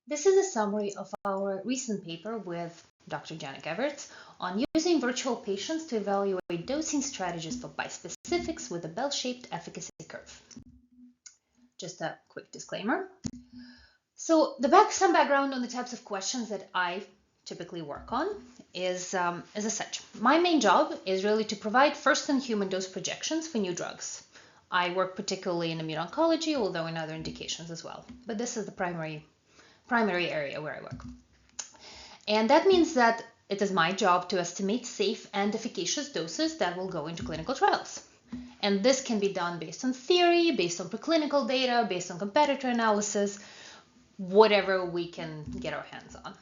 This is a summary of our recent paper with Dr. Jana Gevertz on using virtual patients to evaluate dosing strategies for bispecifics with a bell-shaped efficacy curve. Just a quick disclaimer. So some background on the types of questions that I typically work on is as such. My main job is really to provide first-in-human dose projections for new drugs. I work particularly in immuno-oncology, although in other indications as well. But this is the primary area where I work. And that means that it is my job to estimate safe and efficacious doses that will go into clinical trials. And this can be done based on theory, based on preclinical data, based on competitor analysis, whatever we can get our hands on.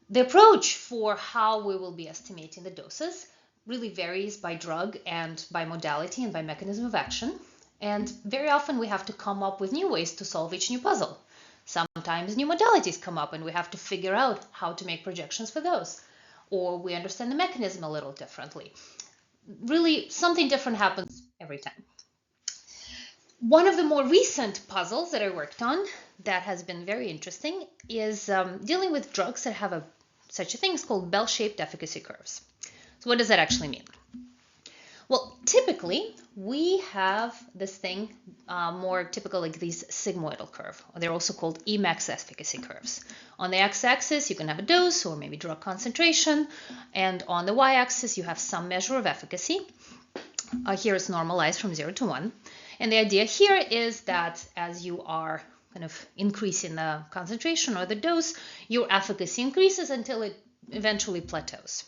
The approach for how we will be estimating the doses really varies by drug and by modality and by mechanism of action. And very often we have to come up with new ways to solve each new puzzle. Sometimes new modalities come up and we have to figure out how to make projections for those. Or we understand the mechanism a little differently. Really, something different happens every time. One of the more recent puzzles that I worked on that has been very interesting is dealing with drugs that have such a thing is called bell-shaped efficacy curves. So what does that actually mean? Well, typically, we have this thing more typical like these sigmoidal curve. They're also called Emax efficacy curves. On the x-axis, you can have a dose or maybe drug concentration. And on the y-axis, you have some measure of efficacy. Here it's normalized from 0 to 1. And the idea here is that as you are kind of increasing the concentration or the dose, your efficacy increases until it eventually plateaus.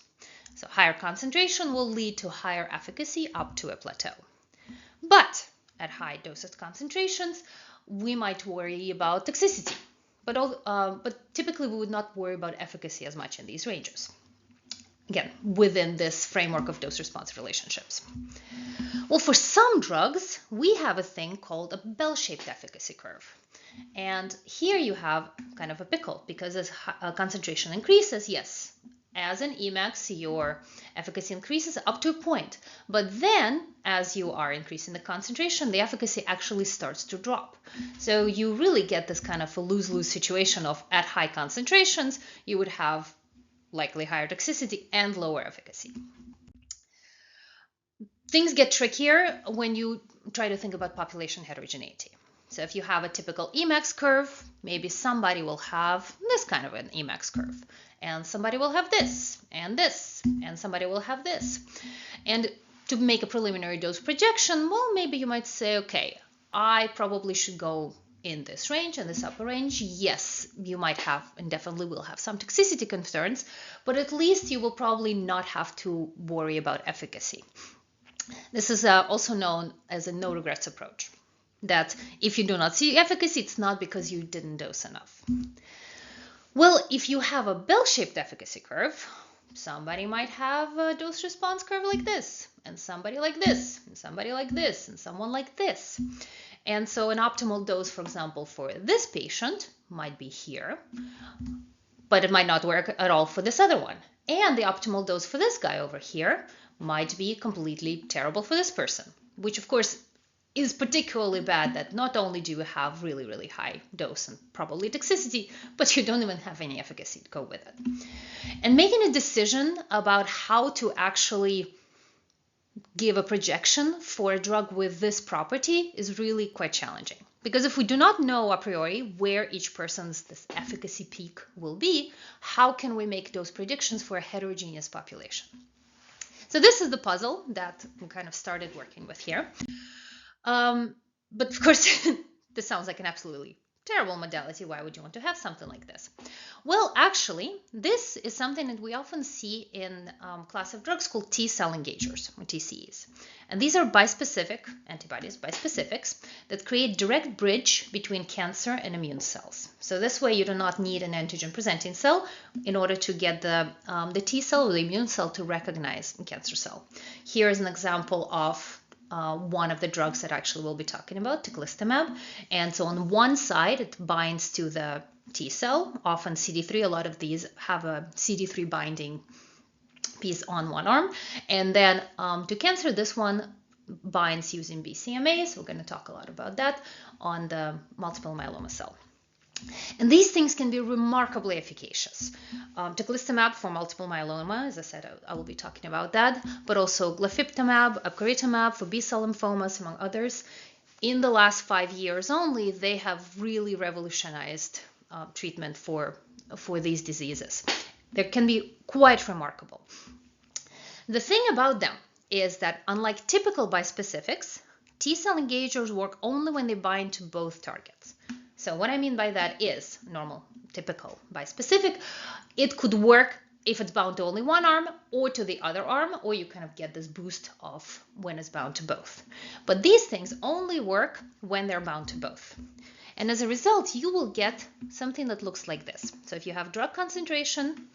So higher concentration will lead to higher efficacy up to a plateau. But at high dosage concentrations, we might worry about toxicity. But typically, we would not worry about efficacy as much in these ranges. Again, within this framework of dose-response relationships. Well, for some drugs, we have a thing called a bell-shaped efficacy curve. And here you have kind of a pickle because as concentration increases, yes, as an Emax, your efficacy increases up to a point. But then, as you are increasing the concentration, the efficacy actually starts to drop. So you really get this kind of a lose-lose situation of at high concentrations, you would have likely higher toxicity and lower efficacy. Things get trickier when you try to think about population heterogeneity. So if you have a typical Emax curve, maybe somebody will have this kind of an Emax curve. And somebody will have this, and somebody will have this. And to make a preliminary dose projection, well, maybe you might say, okay, I probably should go in this range, in this upper range. Yes, you might have and definitely will have some toxicity concerns, but at least you will probably not have to worry about efficacy. This is also known as a no regrets approach. That if you do not see efficacy, it's not because you didn't dose enough. Well, if you have a bell-shaped efficacy curve, somebody might have a dose-response curve like this, and somebody like this, and somebody like this, and someone like this. And so an optimal dose, for example, for this patient might be here, but it might not work at all for this other one. And the optimal dose for this guy over here might be completely terrible for this person, which of course is particularly bad that not only do you have really, really high dose and probably toxicity, but you don't even have any efficacy to go with it. And making a decision about how to actually give a projection for a drug with this property is really quite challenging. Because if we do not know a priori where each person's this efficacy peak will be, how can we make those predictions for a heterogeneous population? So this is the puzzle that we kind of started working with here. But of course, this sounds like an absolutely terrible modality. Why would you want to have something like this? Well, actually, this is something that we often see in a class of drugs called T-cell engagers, or TCEs. And these are bispecific antibodies, bispecifics, that create direct bridge between cancer and immune cells. So this way, you do not need an antigen-presenting cell in order to get the T-cell or the immune cell to recognize a cancer cell. Here is an example of one of the drugs that actually we'll be talking about, teclistamab. And so on one side, it binds to the T cell, often CD3. A lot of these have a CD3 binding piece on one arm. And then to cancer, this one binds using BCMA. So we're going to talk a lot about that on the multiple myeloma cell. And these things can be remarkably efficacious. Teclistamab for multiple myeloma, as I said, I will be talking about that, but also gliflozin, epcoritamab for B-cell lymphomas, among others. In the last 5 years only, they have really revolutionized treatment for these diseases. They can be quite remarkable. The thing about them is that unlike typical bispecifics, T-cell engagers work only when they bind to both targets. So what I mean by that is normal, typical bispecific. It could work if it's bound to only one arm or to the other arm, or you kind of get this boost of when it's bound to both. But these things only work when they're bound to both. And as a result, you will get something that looks like this. So if you have drug concentration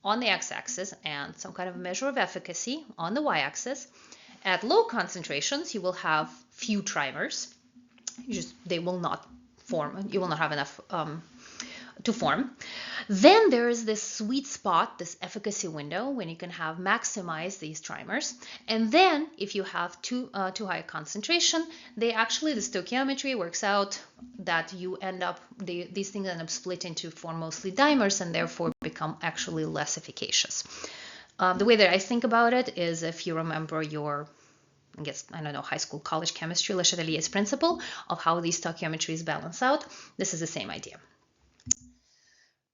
on the x-axis and some kind of measure of efficacy on the y-axis, at low concentrations, you will have few trimers. They will not form. You will not have enough to form. Then there is this sweet spot, this efficacy window, when you can have maximize these trimers. And then if you have too high concentration, the stoichiometry works out that you end up, these things end up splitting to form mostly dimers and therefore become actually less efficacious. The way that I think about it is, if you remember your, high school, college chemistry, Le Chatelier's principle of how these stoichiometries balance out, this is the same idea.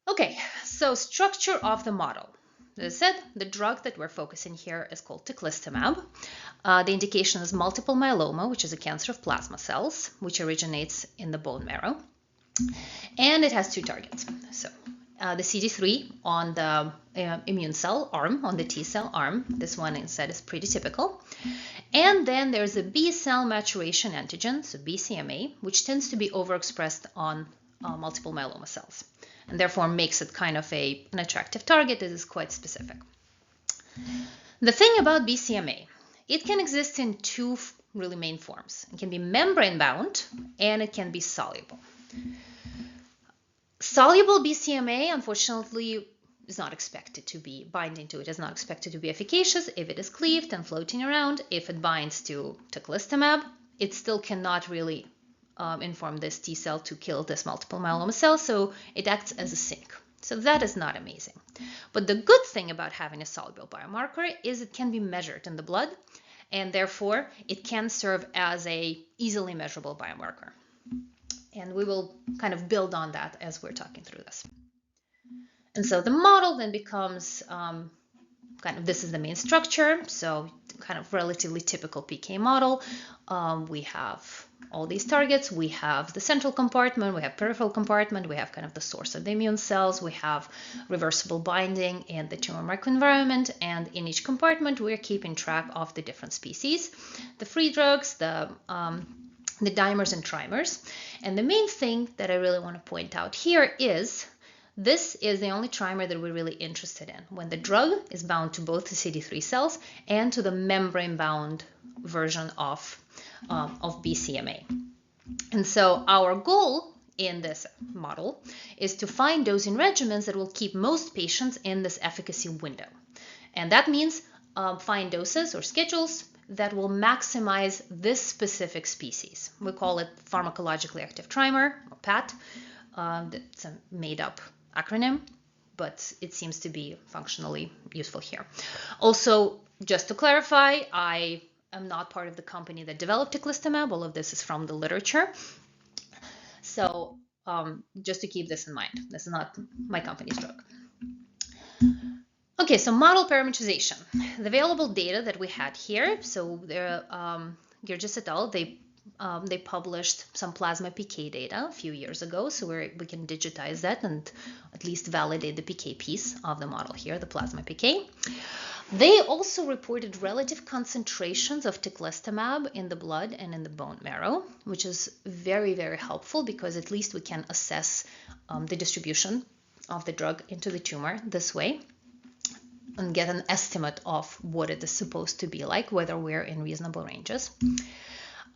Okay, so structure of the model. As I said, the drug that we're focusing here is called teclistamab. The indication is multiple myeloma, which is a cancer of plasma cells, which originates in the bone marrow. And it has two targets. So the CD3 on the immune cell arm, on the T cell arm. This one instead is pretty typical. And then there's a B cell maturation antigen, so BCMA, which tends to be overexpressed on multiple myeloma cells, and therefore makes it kind of an attractive target that is quite specific. The thing about BCMA, it can exist in two really main forms. It can be membrane bound and it can be soluble. Soluble BCMA, unfortunately, is not expected to be binding to it, is not expected to be efficacious if it is cleaved and floating around. If it binds to teclistamab, it still cannot really inform this T cell to kill this multiple myeloma cell, so it acts as a sink. So that is not amazing. But the good thing about having a soluble biomarker is it can be measured in the blood, and therefore it can serve as a easily measurable biomarker. And we will kind of build on that as we're talking through this. And so the model then becomes this is the main structure, so kind of relatively typical PK model. We have all these targets. We have the central compartment, we have peripheral compartment, we have kind of the source of the immune cells, we have reversible binding in the tumor microenvironment, and in each compartment we're keeping track of the different species, the free drugs, the dimers and trimers. And the main thing that I really want to point out here is this is the only trimer that we're really interested in, when the drug is bound to both the CD3 cells and to the membrane-bound version of BCMA. And so our goal in this model is to find dosing regimens that will keep most patients in this efficacy window. And that means find doses or schedules that will maximize this specific species. We call it pharmacologically active trimer, or PAT. That's a made-up acronym, but it seems to be functionally useful here. Also, just to clarify, I am not part of the company that developed teclistamab. All of this is from the literature. So just to keep this in mind, this is not my company's drug. Okay, so model parameterization. The available data that we had here, so Gevertz et al., they published some plasma PK data a few years ago, so we can digitize that and at least validate the PK piece of the model here, the plasma PK. They also reported relative concentrations of teclistamab in the blood and in the bone marrow, which is very, very helpful because at least we can assess the distribution of the drug into the tumor this way and get an estimate of what it is supposed to be like, whether we're in reasonable ranges.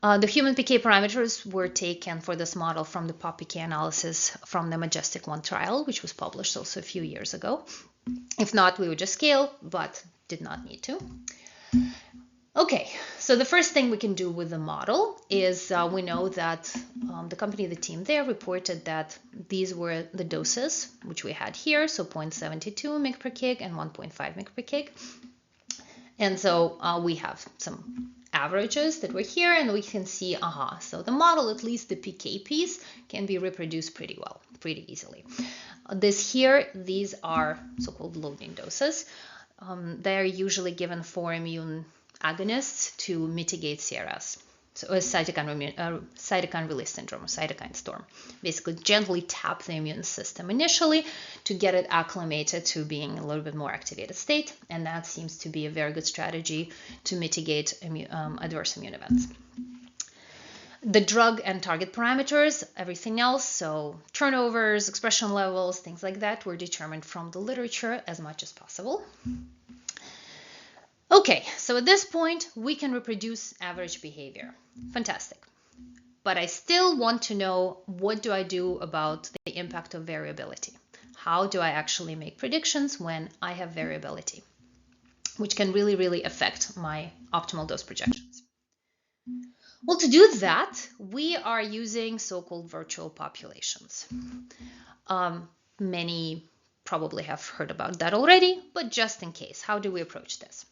The human PK parameters were taken for this model from the POP-PK analysis from the Majestic-1 trial, which was published also a few years ago. If not, we would just scale, but did not need to. Okay, so the first thing we can do with the model is we know that the team there reported that these were the doses which we had here, so 0.72 mg per kg and 1.5 mg per kg. And so we have some averages that were here, and we can see, so the model, at least the PK piece, can be reproduced pretty well, pretty easily. These are so-called loading doses. They're usually given for immune agonists to mitigate CRS, so a cytokine release syndrome, or cytokine storm. Basically, gently tap the immune system initially to get it acclimated to being a little bit more activated state, and that seems to be a very good strategy to mitigate adverse immune events. The drug and target parameters, everything else, so turnovers, expression levels, things like that, were determined from the literature as much as possible. Okay, so at this point, we can reproduce average behavior. Fantastic. But I still want to know, what do I do about the impact of variability? How do I actually make predictions when I have variability, which can really, really affect my optimal dose projections? Well, to do that, we are using so-called virtual populations. Many probably have heard about that already, but just in case, how do we approach this?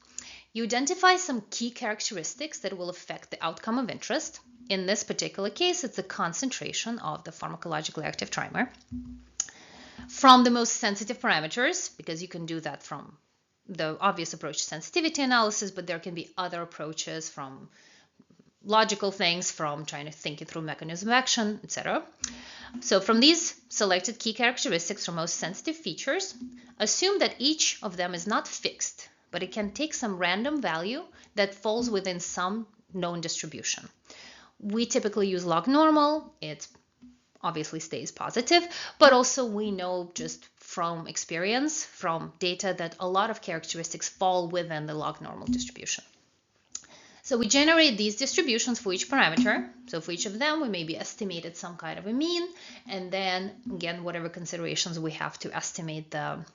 You identify some key characteristics that will affect the outcome of interest. In this particular case, it's the concentration of the pharmacologically active trimer. From the most sensitive parameters, because you can do that from the obvious approach, sensitivity analysis, but there can be other approaches, from logical things, from trying to think it through mechanism of action, etc. So from these selected key characteristics or most sensitive features, assume that each of them is not fixed, but it can take some random value that falls within some known distribution. We typically use log normal. It obviously stays positive, but also we know just from experience, from data, that a lot of characteristics fall within the log normal distribution. So we generate these distributions for each parameter. So for each of them, we maybe estimated some kind of a mean, and then again, whatever considerations we have to estimate the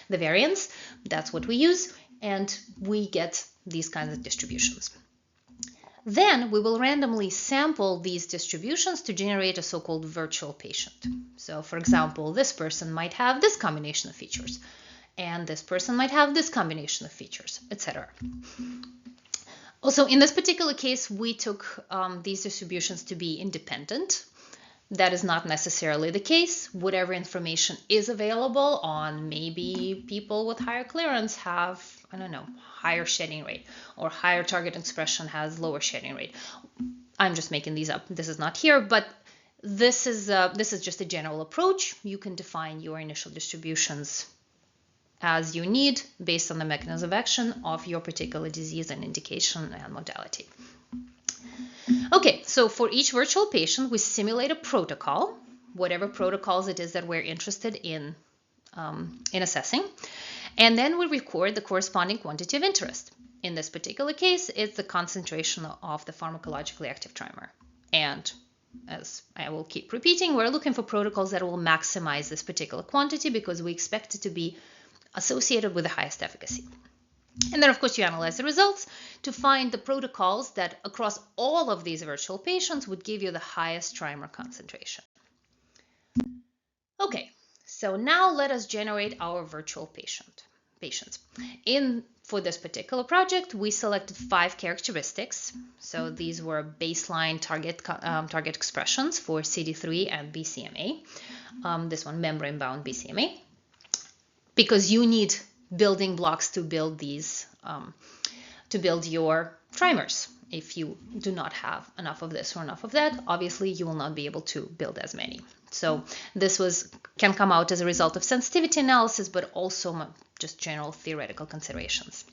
variance, that's what we use, and we get these kinds of distributions. Then we will randomly sample these distributions to generate a so-called virtual patient. So for example, this person might have this combination of features, and this person might have this combination of features, etc. Also, in this particular case, we took these distributions to be independent. That is not necessarily the case. Whatever information is available on, maybe people with higher clearance have, I don't know, higher shedding rate, or higher target expression has lower shedding rate. I'm just making these up. This is not here, but this is just a general approach. You can define your initial distributions as you need based on the mechanism of action of your particular disease and indication and modality. Okay, so for each virtual patient, we simulate a protocol, whatever protocols it is that we're interested in assessing, and then we record the corresponding quantity of interest. In this particular case, it's the concentration of the pharmacologically active trimer. And as I will keep repeating, we're looking for protocols that will maximize this particular quantity because we expect it to be associated with the highest efficacy. And then, of course, you analyze the results to find the protocols that across all of these virtual patients would give you the highest trimer concentration. Okay, so now let us generate our virtual patients. For this particular project, we selected 5 characteristics. So these were baseline target expressions for CD3 and BCMA. This one, membrane-bound BCMA. Because you need building blocks to build these, to build your trimers. If you do not have enough of this or enough of that, obviously you will not be able to build as many. So this can come out as a result of sensitivity analysis, but also just general theoretical considerations.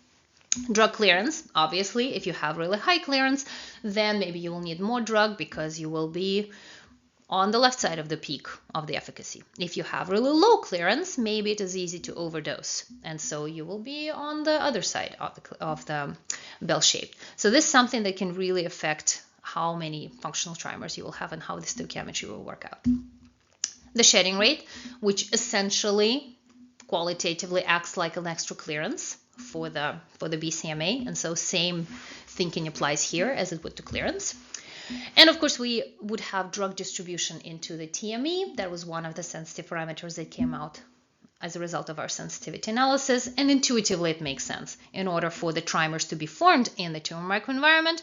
Drug clearance, obviously, if you have really high clearance, then maybe you will need more drug because you will be on the left side of the peak of the efficacy. If you have really low clearance, maybe it is easy to overdose, and so you will be on the other side of the bell-shaped. So this is something that can really affect how many functional trimers you will have and how the stoichiometry will work out. The shedding rate, which essentially qualitatively acts like an extra clearance for the BCMA, and so same thinking applies here as it would to clearance. And of course, we would have drug distribution into the TME. That was one of the sensitive parameters that came out as a result of our sensitivity analysis, and intuitively it makes sense. In order for the trimers to be formed in the tumor microenvironment,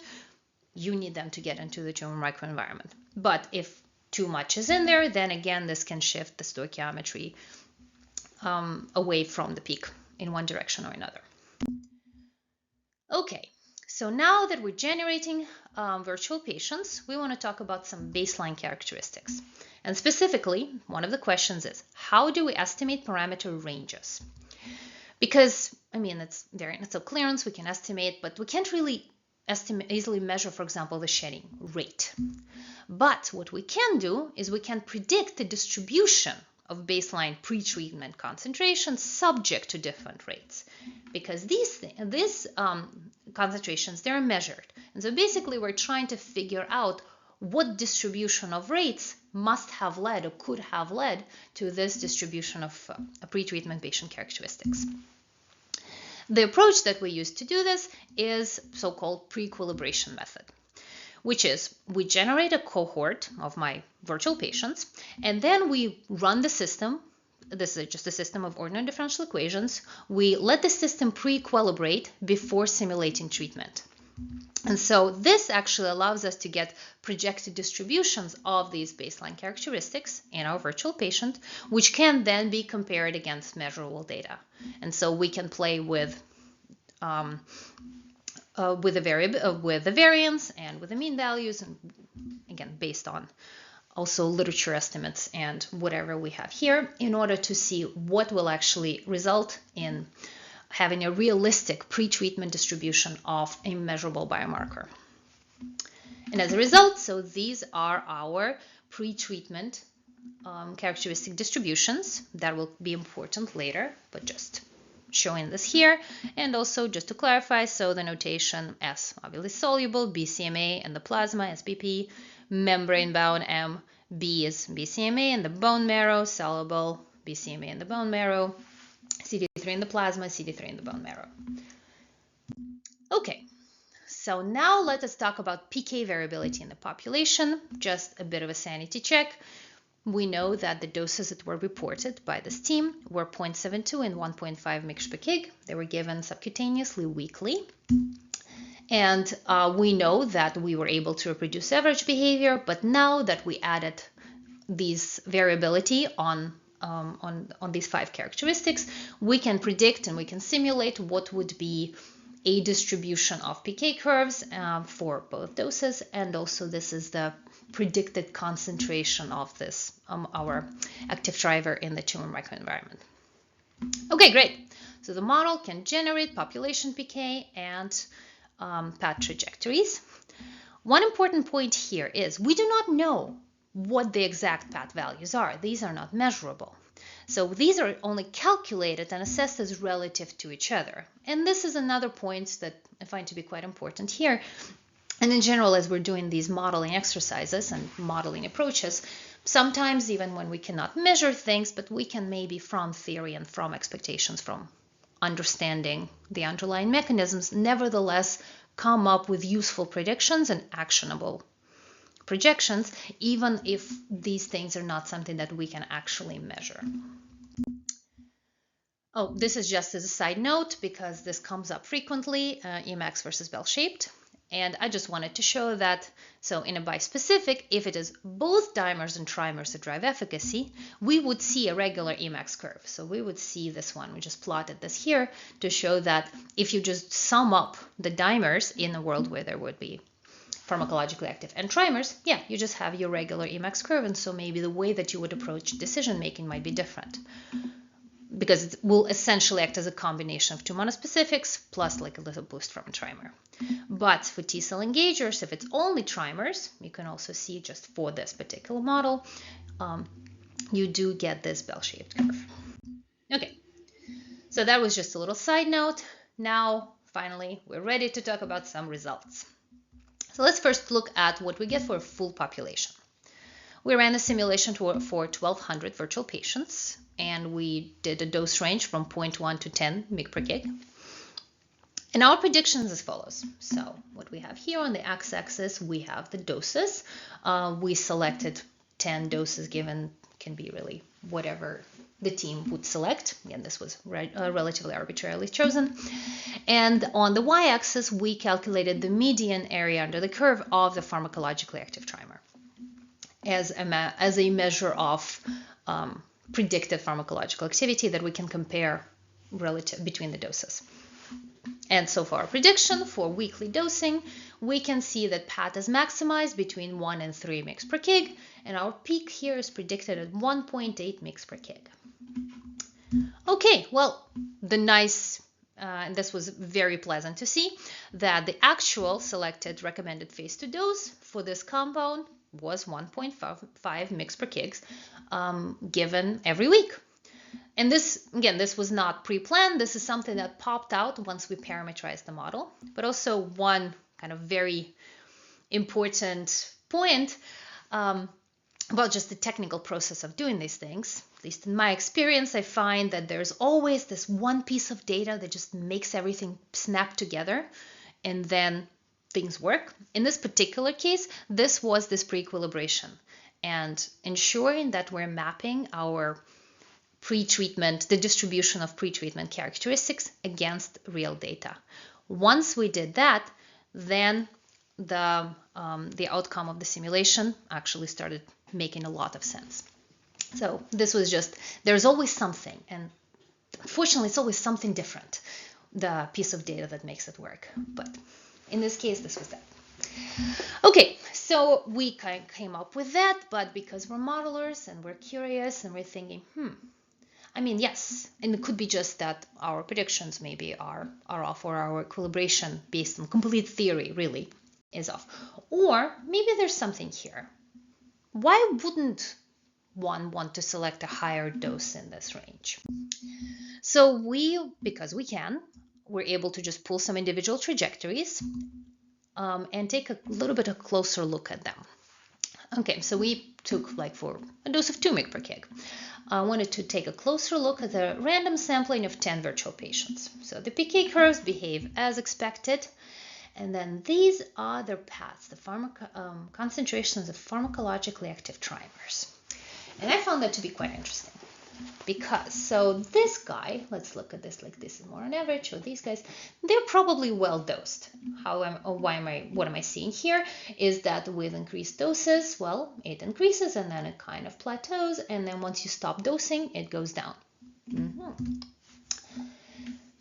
you need them to get into the tumor microenvironment. But if too much is in there, then again, this can shift the stoichiometry away from the peak in one direction or another. Okay, so now that we're generating virtual patients, we want to talk about some baseline characteristics. And specifically, one of the questions is, how do we estimate parameter ranges? Because, I mean, it's a clearance, we can estimate, but we can't really easily measure, for example, the shedding rate. But what we can do is we can predict the distribution of baseline pretreatment concentrations subject to different rates, because these concentrations, they're measured. And so basically we're trying to figure out what distribution of rates must have led or could have led to this distribution of pretreatment patient characteristics. The approach that we use to do this is so-called pre-equilibration method, which is we generate a cohort of my virtual patients, and then we run the system. This is just a system of ordinary differential equations. We let the system pre-equilibrate before simulating treatment. And so this actually allows us to get projected distributions of these baseline characteristics in our virtual patient, which can then be compared against measurable data. And so we can play with the variance and with the mean values, and again, based on also literature estimates and whatever we have here, in order to see what will actually result in having a realistic pre-treatment distribution of a measurable biomarker. And as a result, so these are our pre-treatment characteristic distributions. That will be important later, but just showing this here. And also just to clarify, so the notation S, obviously soluble, BCMA in the plasma, SBP, membrane bound M, B is BCMA in the bone marrow, soluble, BCMA in the bone marrow, CD3 in the plasma, CD3 in the bone marrow. Okay, so now let us talk about PK variability in the population. Just a bit of a sanity check. We know that the doses that were reported by this team were 0.72 and 1.5 mg/kg. They were given subcutaneously weekly. And we know that we were able to reproduce average behavior, but now that we added these variability on these 5 characteristics, we can predict and we can simulate what would be a distribution of PK curves for both doses, and also this is the predicted concentration of this our active driver in the tumor microenvironment. Okay, great. So the model can generate population PK and path trajectories. One important point here is we do not know what the exact path values are. These are not measurable. So these are only calculated and assessed as relative to each other. And this is another point that I find to be quite important here. And in general, as we're doing these modeling exercises and modeling approaches, sometimes even when we cannot measure things, but we can maybe from theory and from expectations, from understanding the underlying mechanisms, nevertheless come up with useful predictions and actionable projections, even if these things are not something that we can actually measure. Oh, this is just as a side note, because this comes up frequently, Emax versus Bell-Shaped. And I just wanted to show that, so in a bispecific, if it is both dimers and trimers that drive efficacy, we would see a regular Emax curve. So we would see this one. We just plotted this here to show that if you just sum up the dimers in a world where there would be pharmacologically active and trimers, yeah, you just have your regular Emax curve. And so maybe the way that you would approach decision making might be different, because it will essentially act as a combination of 2 monospecifics plus like a little boost from a trimer. But for T-cell engagers, if it's only trimers, you can also see just for this particular model, you do get this bell-shaped curve. Okay, so that was just a little side note. Now, finally, we're ready to talk about some results. So let's first look at what we get for a full population. We ran a simulation for 1,200 virtual patients, and we did a dose range from 0.1 to 10 mg/kg. And our predictions as follows. So what we have here on the x-axis, we have the doses. We selected 10 doses given, can be really whatever the team would select. Again, this was relatively arbitrarily chosen. And on the y-axis, we calculated the median area under the curve of the pharmacologically active trimer as a measure of predicted pharmacological activity that we can compare relative between the doses. And so for our prediction for weekly dosing, we can see that PAT is maximized between 1 and 3 mg per kg, and our peak here is predicted at 1.8 mg per kg. Okay, well, and this was very pleasant to see, that the actual selected recommended phase 2 dose for this compound was 1.5 mg per kg given every week. And this, again, this was not pre-planned. This is something that popped out once we parameterized the model. But also one kind of very important point about just the technical process of doing these things. At least in my experience, I find that there's always this one piece of data that just makes everything snap together, and then things work. In this particular case, this was this pre-equilibration and ensuring that we're mapping our pre-treatment, the distribution of pre-treatment characteristics against real data. Once we did that, then the outcome of the simulation actually started making a lot of sense. So this was just, there's always something, and unfortunately it's always something different, the piece of data that makes it work. But in this case, this was that. Okay, so we kind of came up with that, but because we're modelers and we're curious and we're thinking, I mean, yes, and it could be just that our predictions maybe are off, or our equilibration based on complete theory really is off. Or maybe there's something here. Why wouldn't one want to select a higher dose in this range? So because we're able to just pull some individual trajectories and take a little bit of a closer look at them. Okay, so we took, like, for a dose of 2 mg per kg. I wanted to take a closer look at the random sampling of 10 virtual patients. So the PK curves behave as expected. And then these are their paths, the concentrations of pharmacologically active trimers. And I found that to be quite interesting. Because, so this guy, let's look at this like this is more on average, or these guys, they're probably well dosed. What am I seeing here is that with increased doses, well, it increases and then it kind of plateaus, and then once you stop dosing, it goes down.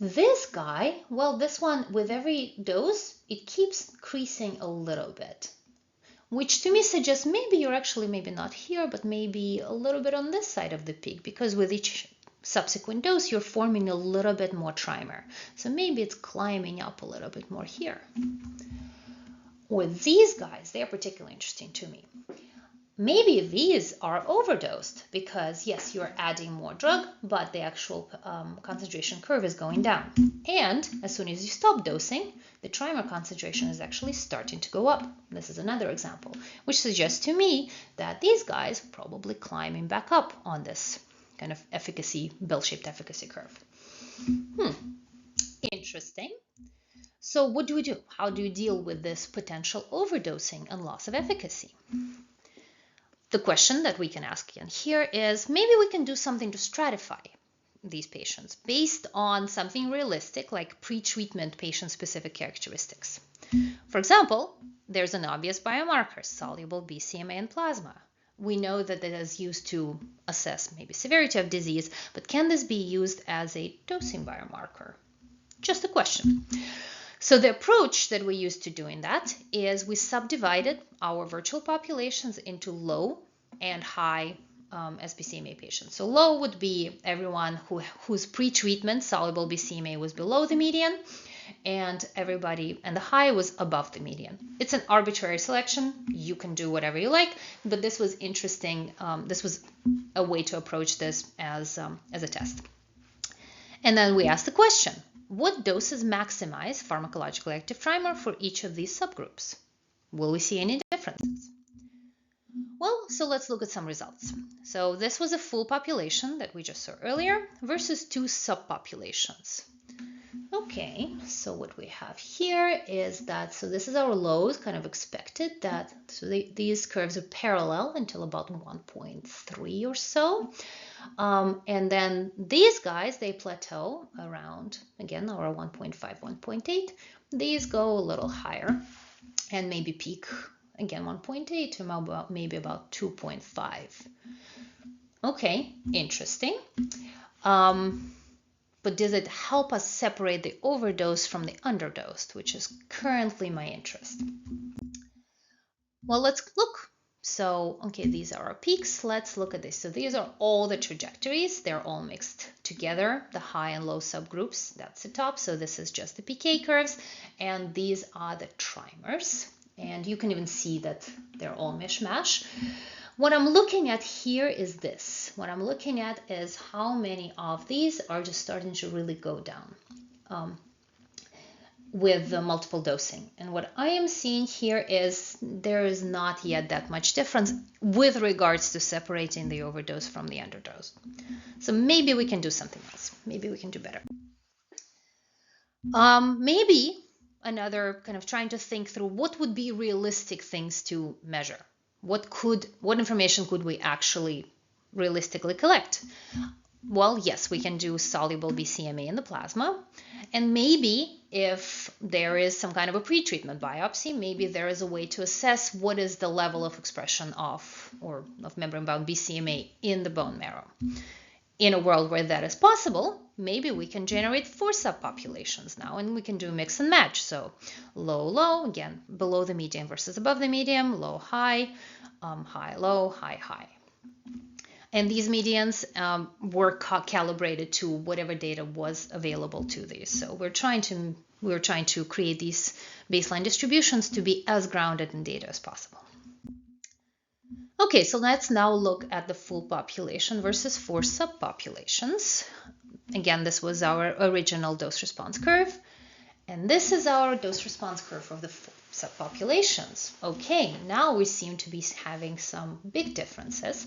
This guy, well, this one, with every dose, it keeps increasing a little bit, which to me suggests maybe you're actually maybe not here, but maybe a little bit on this side of the peak, because with each subsequent dose, you're forming a little bit more trimer. So maybe it's climbing up a little bit more here. Or these guys, they're particularly interesting to me. Maybe these are overdosed because, yes, you're adding more drug, but the actual concentration curve is going down. And as soon as you stop dosing, the trimer concentration is actually starting to go up. This is another example, which suggests to me that these guys are probably climbing back up on this kind of bell-shaped efficacy curve. Interesting. So what do we do? How do you deal with this potential overdosing and loss of efficacy? The question that we can ask again here is, maybe we can do something to stratify these patients based on something realistic, like pre-treatment patient-specific characteristics. For example, there's an obvious biomarker, soluble BCMA in plasma. We know that it is used to assess maybe severity of disease, but can this be used as a dosing biomarker? Just a question. So the approach that we used to doing that is we subdivided our virtual populations into low and high SBCMA patients. So low would be everyone whose pre-treatment soluble BCMA was below the median, and the high was above the median. It's an arbitrary selection. You can do whatever you like, but this was interesting. This was a way to approach this as a test. And then we asked the question, what doses maximize pharmacologically active trimer for each of these subgroups? Will we see any differences? Well, so let's look at some results. So this was a full population that we just saw earlier versus 2 subpopulations. Okay, so what we have here is that, so this is our lows, kind of expected that, so these curves are parallel until about 1.3 or so. And then these guys, they plateau around, again, our 1.5, 1.8. These go a little higher and maybe peak, again, 1.8 to maybe about 2.5. Okay, interesting. But does it help us separate the overdose from the underdosed, which is currently my interest? Well, let's look. So, okay, these are our peaks. Let's look at this. So these are all the trajectories. They're all mixed together, the high and low subgroups. That's the top. So this is just the PK curves. And these are the trimers. And you can even see that they're all mishmash. What I'm looking at here is this. What I'm looking at is how many of these are just starting to really go down with the multiple dosing. And what I am seeing here is there is not yet that much difference with regards to separating the overdose from the underdose. So maybe we can do something else. Maybe we can do better. Maybe another kind of trying to think through what would be realistic things to measure. What information could we actually realistically collect? Well, yes, we can do soluble BCMA in the plasma. And maybe if there is some kind of a pretreatment biopsy, maybe there is a way to assess what is the level of expression of membrane-bound BCMA in the bone marrow. In a world where that is possible, maybe we can generate 4 subpopulations now, and we can do mix and match. So low, low, again, below the median versus above the median, low, high, high, low, high, high. And these medians were calibrated to whatever data was available to these. So we're trying to create these baseline distributions to be as grounded in data as possible. Okay, so let's now look at the full population versus 4 subpopulations. Again, this was our original dose response curve. And this is our dose response curve of the 4 subpopulations. Okay, now we seem to be having some big differences.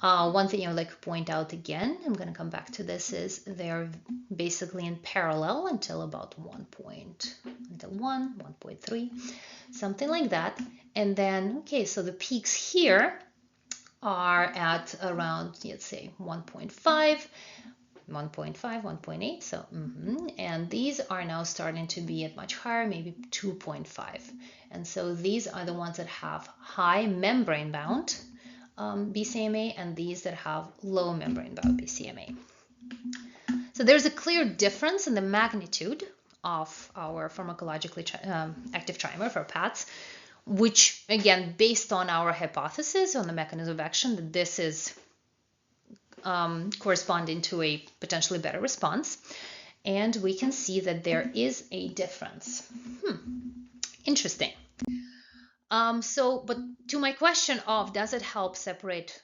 One thing I would like to point out again, I'm going to come back to this, is they're basically in parallel until about 1.3, something like that. And then, okay, so the peaks here are at around, let's say, 1.5, 1.8. So, and these are now starting to be at much higher, maybe 2.5. And so these are the ones that have high membrane-bound BCMA and these that have low membrane-bound BCMA. So there's a clear difference in the magnitude of our pharmacologically active trimer for PATs, which, again, based on our hypothesis on the mechanism of action, that this is corresponding to a potentially better response. And we can see that there is a difference. Interesting. But to my question of does it help separate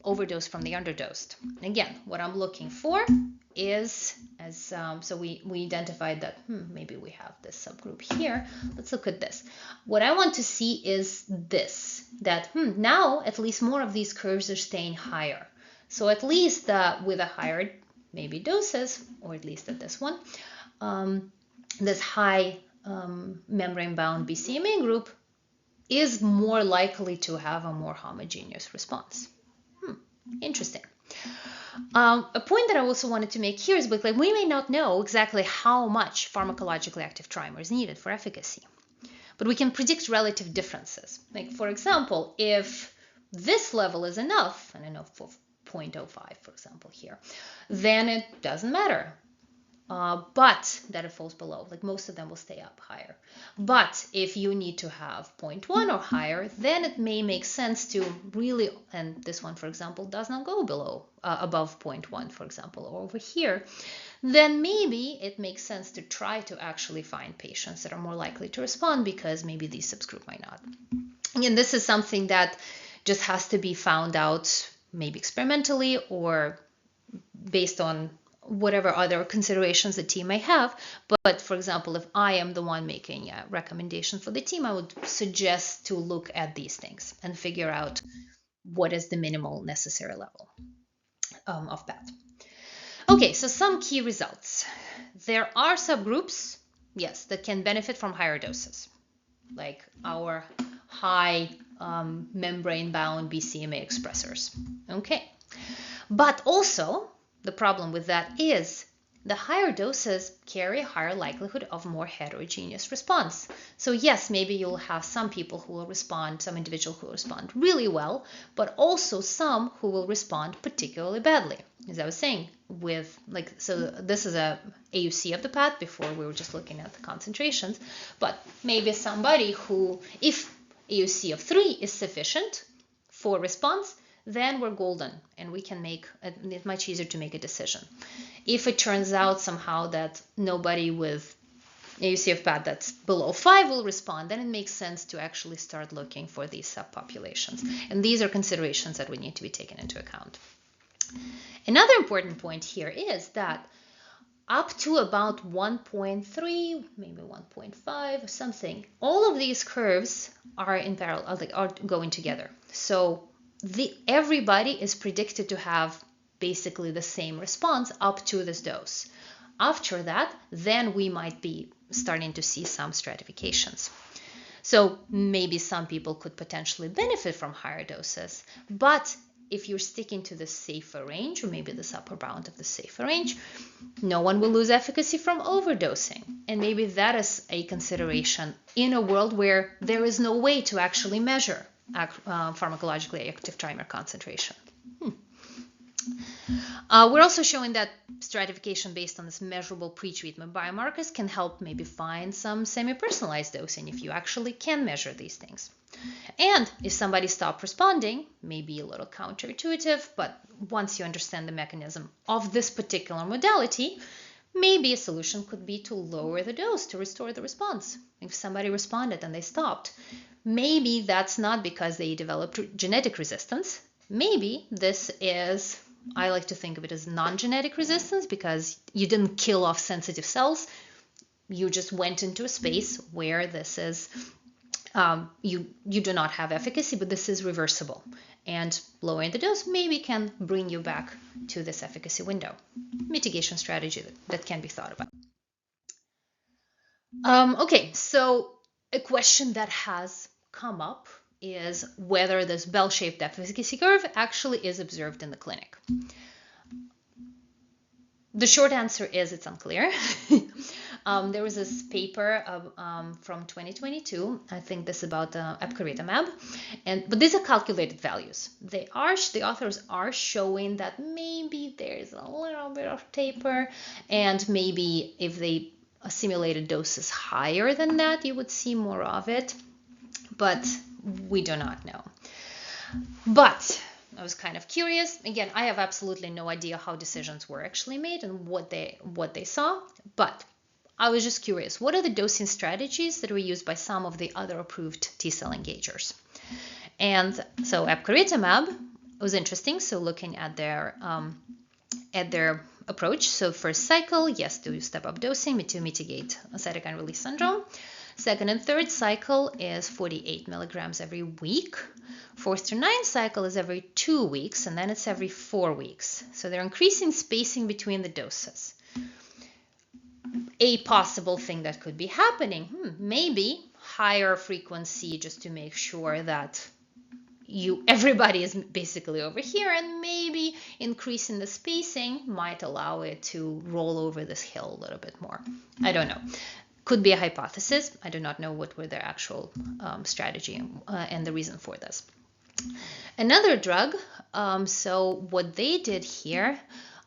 overdose from the underdosed? Again, what I'm looking for is, so we identified that maybe we have this subgroup here. Let's look at this. What I want to see is this, that now at least more of these curves are staying higher. So at least with a higher maybe doses, or at least at this one, this high membrane-bound BCMA group is more likely to have a more homogeneous response. Interesting. A point that I also wanted to make here is like we may not know exactly how much pharmacologically active trimer is needed for efficacy, but we can predict relative differences. Like, for example, if this level is enough, and I know for 0.05, for example, here, then it doesn't matter. But that it falls below, like most of them will stay up higher. But if you need to have 0.1 or higher, then it may make sense to really, and this one, for example, does not go below, above 0.1, for example, or over here, then maybe it makes sense to try to actually find patients that are more likely to respond because maybe these subgroup might not. Again, this is something that just has to be found out maybe experimentally or based on whatever other considerations the team may have. But for example, if I am the one making a recommendation for the team, I would suggest to look at these things and figure out what is the minimal necessary level of that. Okay, so some key results. There are subgroups, yes, that can benefit from higher doses, like our high membrane-bound BCMA expressors. Okay, but also the problem with that is the higher doses carry a higher likelihood of more heterogeneous response. So yes, maybe you'll have some people who will respond, some individuals who will respond really well, but also some who will respond particularly badly. As I was saying, so this is a AUC of the path. Before we were just looking at the concentrations, but maybe somebody who, if AUC of 3 is sufficient for response, then we're golden and we can make it much easier to make a decision. If it turns out somehow that nobody with AUC of PAT that's below 5 will respond, then it makes sense to actually start looking for these subpopulations. And these are considerations that would need to be taken into account. Another important point here is that up to about 1.3, maybe 1.5 or something, all of these curves are in parallel, are going together. So everybody is predicted to have basically the same response up to this dose. After that, then we might be starting to see some stratifications. So maybe some people could potentially benefit from higher doses, but if you're sticking to the safer range, or maybe this upper bound of the safer range, no one will lose efficacy from overdosing. And maybe that is a consideration in a world where there is no way to actually measure pharmacologically active trimer concentration. We're also showing that stratification based on this measurable pretreatment biomarkers can help maybe find some semi-personalized dosing if you actually can measure these things. And if somebody stopped responding, maybe a little counterintuitive, but once you understand the mechanism of this particular modality, maybe a solution could be to lower the dose to restore the response. If somebody responded and they stopped, maybe that's not because they developed genetic resistance. Maybe this is, I like to think of it as non-genetic resistance, because you didn't kill off sensitive cells. You just went into a space where this is, you do not have efficacy, but this is reversible. And lowering the dose maybe can bring you back to this efficacy window. Mitigation strategy that can be thought about. Okay, so a question that has come up is whether this bell-shaped efficacy curve actually is observed in the clinic. The short answer is it's unclear. There was this paper from 2022, I think this about epcoritamab, but these are calculated values. The authors are showing that maybe there's a little bit of taper, and maybe if they simulated doses higher than that, you would see more of it, but we do not know. But I was kind of curious. Again, I have absolutely no idea how decisions were actually made and what they saw, but I was just curious. What are the dosing strategies that were used by some of the other approved T-cell engagers? And so epcoritamab was interesting. So looking at their approach. So first cycle, yes, do step-up dosing to mitigate cytokine release syndrome. Second and third cycle is 48 milligrams every week. Fourth to ninth cycle is every 2 weeks, and then it's every 4 weeks. So they're increasing spacing between the doses. A possible thing that could be happening, maybe higher frequency just to make sure that everybody is basically over here, and maybe increasing the spacing might allow it to roll over this hill a little bit more. I don't know. Could be a hypothesis. I do not know what were their actual strategy and the reason for this. Another drug, so what they did here,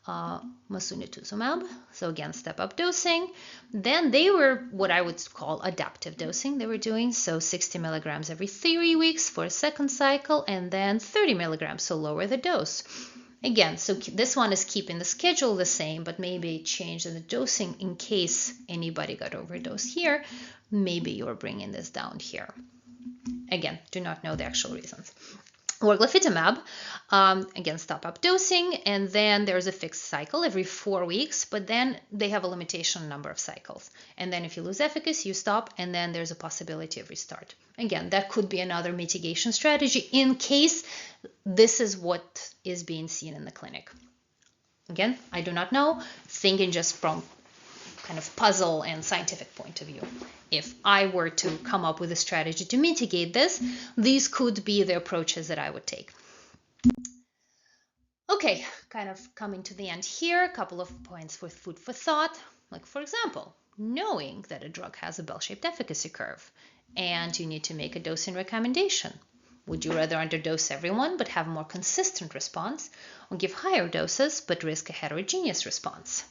mosunetuzumab, so again, step-up dosing. Then they were what I would call adaptive dosing. They were doing so 60 milligrams every 3 weeks for a second cycle, and then 30 milligrams, so lower the dose. Again, so this one is keeping the schedule the same, but maybe change in the dosing in case anybody got overdosed here. Maybe you're bringing this down here. Again, do not know the actual reasons. Or glofitamab, again, stop-up dosing, and then there's a fixed cycle every 4 weeks, but then they have a limitation number of cycles. And then if you lose efficacy, you stop, and then there's a possibility of restart. Again, that could be another mitigation strategy in case this is what is being seen in the clinic. Again, I do not know, thinking just from kind of puzzle and scientific point of view. If I were to come up with a strategy to mitigate this, these could be the approaches that I would take. Okay, kind of coming to the end here, a couple of points with food for thought. Like, for example, knowing that a drug has a bell-shaped efficacy curve and you need to make a dosing recommendation. Would you rather underdose everyone but have a more consistent response, or give higher doses but risk a heterogeneous response?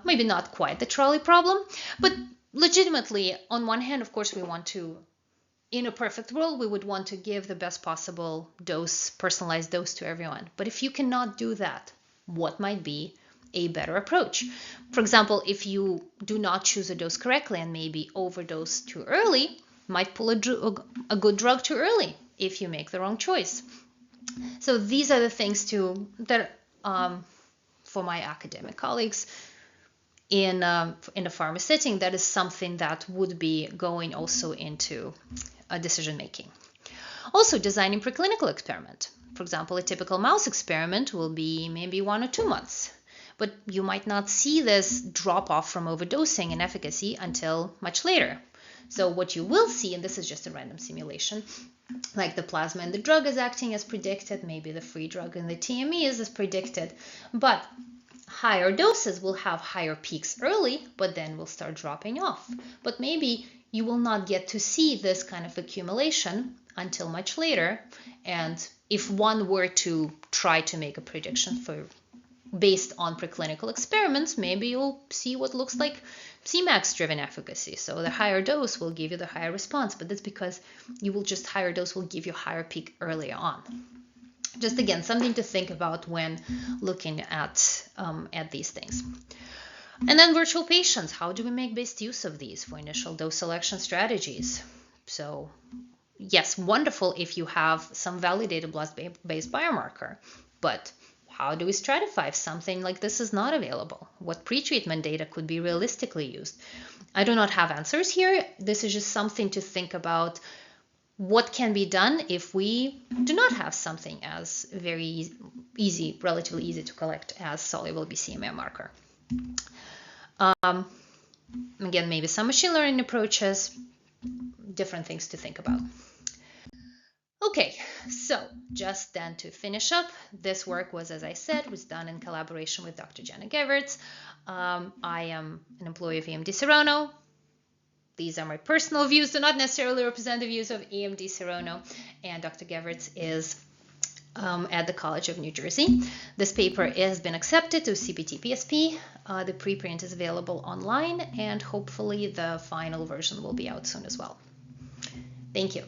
Maybe not quite the trolley problem, but legitimately, on one hand, of course, we want to, in a perfect world, we would want to give the best possible dose, personalized dose to everyone. But if you cannot do that, what might be a better approach? For example, if you do not choose a dose correctly and maybe overdose too early, might pull a good drug too early if you make the wrong choice. So these are the things that for my academic colleagues in a pharma setting, that is something that would be going also into decision making. Also, designing preclinical experiment. For example, a typical mouse experiment will be maybe 1 or 2 months, but you might not see this drop off from overdosing in efficacy until much later. So what you will see, and this is just a random simulation, like the plasma and the drug is acting as predicted, maybe the free drug and the TME is as predicted, but higher doses will have higher peaks early, but then will start dropping off. But maybe you will not get to see this kind of accumulation until much later. And if one were to try to make a prediction based on preclinical experiments, maybe you'll see what looks like Cmax-driven efficacy. So the higher dose will give you the higher response, but that's because higher dose will give you higher peak earlier on. Just again, something to think about when looking at these things. And then virtual patients, how do we make best use of these for initial dose selection strategies? So yes, wonderful if you have some validated blood-based biomarker, but how do we stratify if something like this is not available? What pretreatment data could be realistically used? I do not have answers here. This is just something to think about. What can be done if we do not have something as very easy, relatively easy to collect as soluble BCMA marker? Again, maybe some machine learning approaches, different things to think about. Okay, so just then to finish up, this work was, as I said, was done in collaboration with Dr. Jana Gevertz. I am an employee of EMD Serono. These are my personal views, do not necessarily represent the views of EMD Serono, and Dr. Gevertz is at the College of New Jersey. This paper has been accepted to CPT-PSP. The preprint is available online, and hopefully the final version will be out soon as well. Thank you.